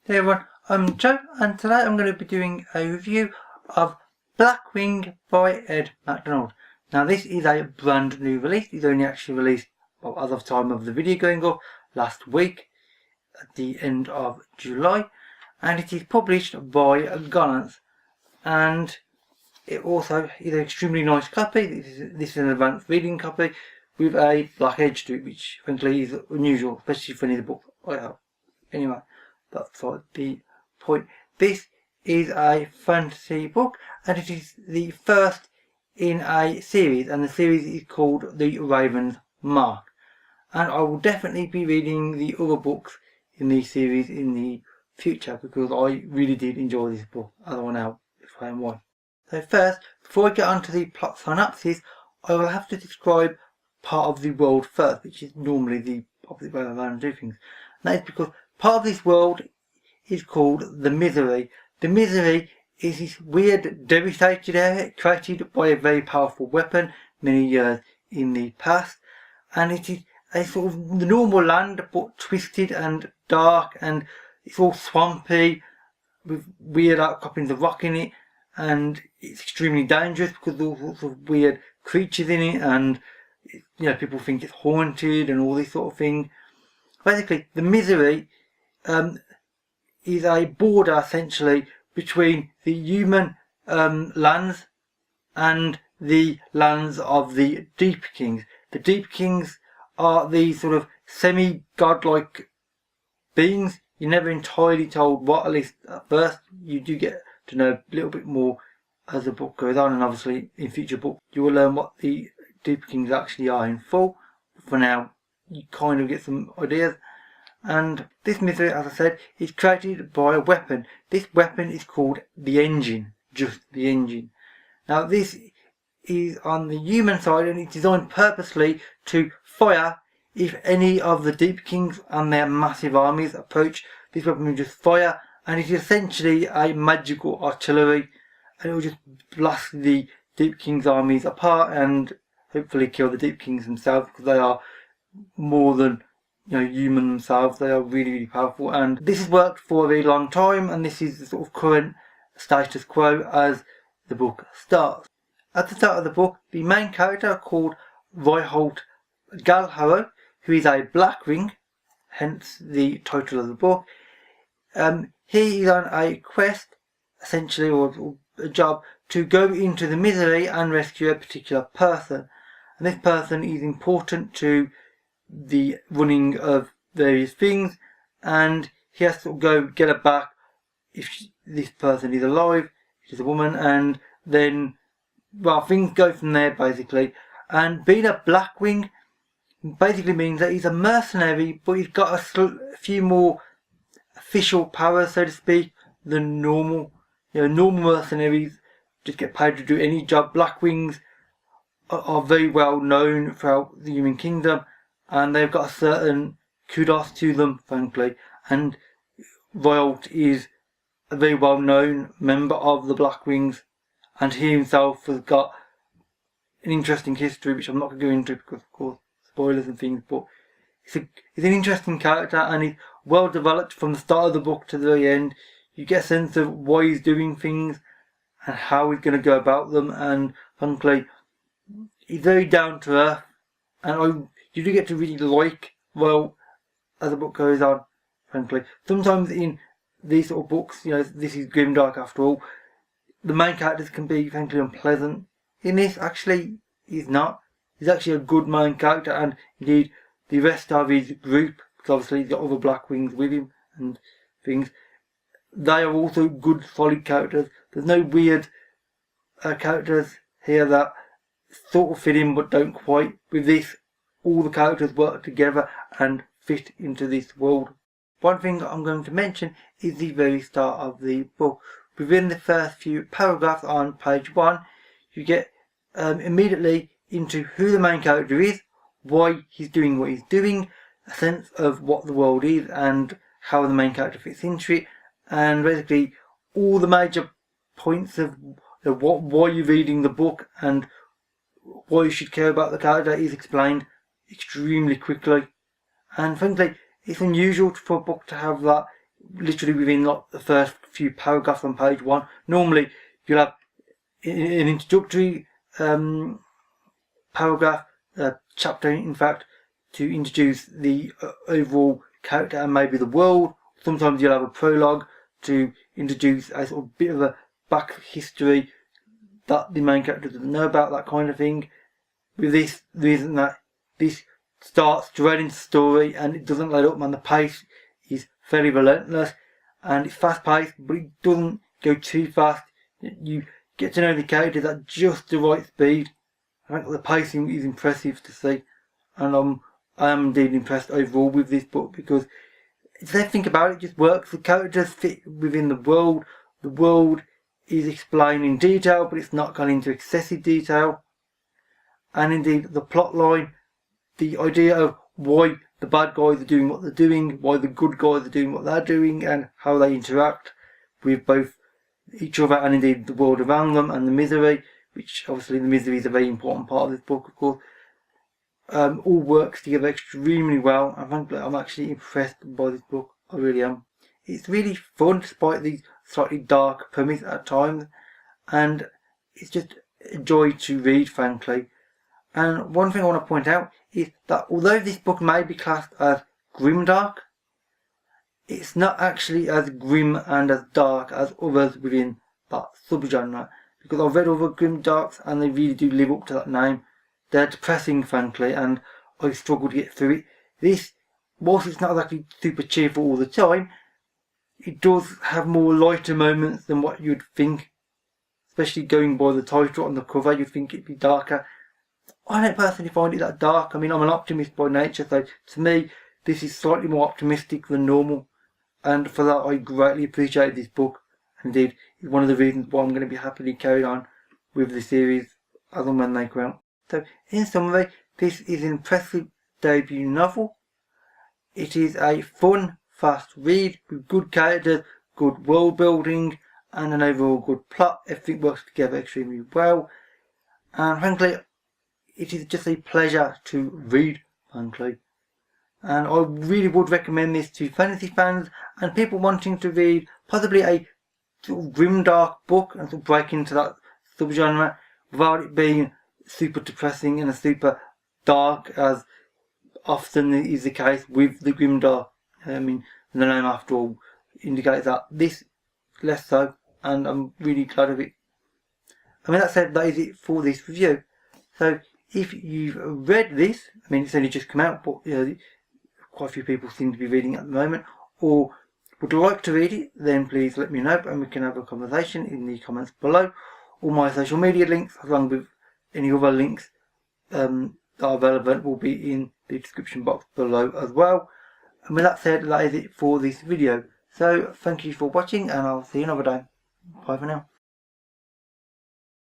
Hey everyone, I'm Joe and today I'm going to be doing a review of Blackwing by Ed McDonald. Now this is a brand new release. It's only actually released as of time of the video going up last week at the end of July, and it is published by McDonald, and it also is an extremely nice copy. This is an advanced reading copy with a black edge to it, which frankly is unusual, especially for any of the book I have. Anyway, that's like the point. This is a fantasy book and it is the first in a series, and the series is called The Raven's Mark. And I will definitely be reading the other books in the series in the future because I really did enjoy this book, as I will now explain why. So first, before I get onto the plot synopsis, I will have to describe part of the world first, which is normally the opposite way around to do things. And that is because part of this world is called the Misery. The Misery is this weird, devastated area created by a very powerful weapon many years in the past. And it is a sort of the normal land, but twisted and dark, and it's all swampy with weird outcroppings of rock in it. And it's extremely dangerous because there's all sorts of weird creatures in it, and people think it's haunted and all this sort of thing. Basically, the Misery is a border essentially between the human lands and the lands of the Deep Kings. The Deep Kings are these sort of semi-godlike beings. You're never entirely told what, at least at first. You do get to know a little bit more as the book goes on, and obviously in future books you will learn what the Deep Kings actually are in full. For now, you kind of get some ideas. And this Misery, as I said, is created by a weapon. This weapon is called the Engine, just the Engine. Now this is on the human side, and it's designed purposely to fire if any of the Deep Kings and their massive armies approach. This weapon will just fire, and it is essentially a magical artillery, and it will just blast the Deep Kings armies apart and hopefully kill the Deep Kings themselves, because they are more than human themselves. They are really, really powerful, and this has worked for a very long time, and this is the sort of current status quo as the book starts. At the start of the book, the main character called Reinhold Galharrow, who is a Blackwing, hence the title of the book, he is on a quest, essentially, or a job, to go into the Misery and rescue a particular person. And this person is important to the running of various things, and he has to go get her back if this person is alive, if she's a woman, and then, well, things go from there basically. And being a Blackwing basically means that he's a mercenary, but he's got a few more official powers, so to speak, than normal. Normal mercenaries just get paid to do any job. Blackwings are very well known throughout the human kingdom, and they've got a certain kudos to them, frankly. And Reinhold is a very well known member of the Blackwings, and he himself has got an interesting history, which I'm not going to go into because, of course, spoilers and things, but he's an interesting character, and he's well developed from the start of the book to the very end. You get a sense of why he's doing things and how he's going to go about them, and frankly, he's very down to earth, and you do get to really like, well, as the book goes on, frankly. Sometimes in these sort of books, this is grimdark after all, the main characters can be, frankly, unpleasant. In this, actually, he's not. He's actually a good main character, and indeed, the rest of his group, because obviously he's got other Blackwings with him and things, they are also good, solid characters. There's no weird characters here that sort of fit in but don't quite. With this, all the characters work together and fit into this world. One thing I'm going to mention is the very start of the book. Within the first few paragraphs on page 1, you get immediately into who the main character is, why he's doing what he's doing, a sense of what the world is and how the main character fits into it, and basically all the major points of why you're reading the book and why you should care about the character is explained extremely quickly. And frankly, it's unusual for a book to have that literally within like the first few paragraphs on page 1. Normally you'll have an introductory paragraph, chapter in fact, to introduce the overall character and maybe the world. Sometimes you'll have a prologue to introduce a sort of bit of a back history that the main character doesn't know about, that kind of thing. With this, the reason that this starts straight into the story and it doesn't let up, and the pace is fairly relentless and it's fast paced, but it doesn't go too fast. You get to know the characters at just the right speed. I think the pacing is impressive to see, and I am indeed impressed overall with this book, because if they think about it, it just works. The characters fit within the world. The world is explained in detail, but it's not gone into excessive detail. And indeed, the plot line, the idea of why the bad guys are doing what they're doing, why the good guys are doing what they're doing, and how they interact with both each other and indeed the world around them, and the misery, which obviously the misery is a very important part of this book, of course, all works together extremely well. I think I'm actually impressed by this book. I really am. It's really fun despite these slightly dark premise at times, and it's just a joy to read, frankly. And one thing I want to point out is that although this book may be classed as grimdark, it's not actually as grim and as dark as others within that subgenre, because I've read other grimdarks and they really do live up to that name. They're depressing, frankly, and I struggle to get through it. This, whilst it's not exactly super cheerful all the time, it does have more lighter moments than what you'd think. Especially going by the title on the cover, you'd think it'd be darker. I don't personally find it that dark. I mean, I'm an optimist by nature, so to me, this is slightly more optimistic than normal. And for that, I greatly appreciate this book. Indeed, it's one of the reasons why I'm going to be happily carried on with the series as and when they come out. So, in summary, this is an impressive debut novel. It is a fun, fast read with good characters, good world building, and an overall good plot. Everything works together extremely well. And frankly, it is just a pleasure to read, frankly. And I really would recommend this to fantasy fans and people wanting to read possibly a sort of grimdark book and sort of break into that subgenre without it being super depressing and super dark, as often is the case with the grimdark. I mean, the name after all indicates that. This less so, and I'm really glad of it. I mean, that said, that is it for this review. So if you've read this, I mean, it's only just come out, but you know, quite a few people seem to be reading it at the moment, or would like to read it, then please let me know and we can have a conversation in the comments below. All my social media links, along with any other links that are relevant, will be in the description box below as well. And with that said, that is it for this video. So thank you for watching, and I'll see you another day. Bye for now.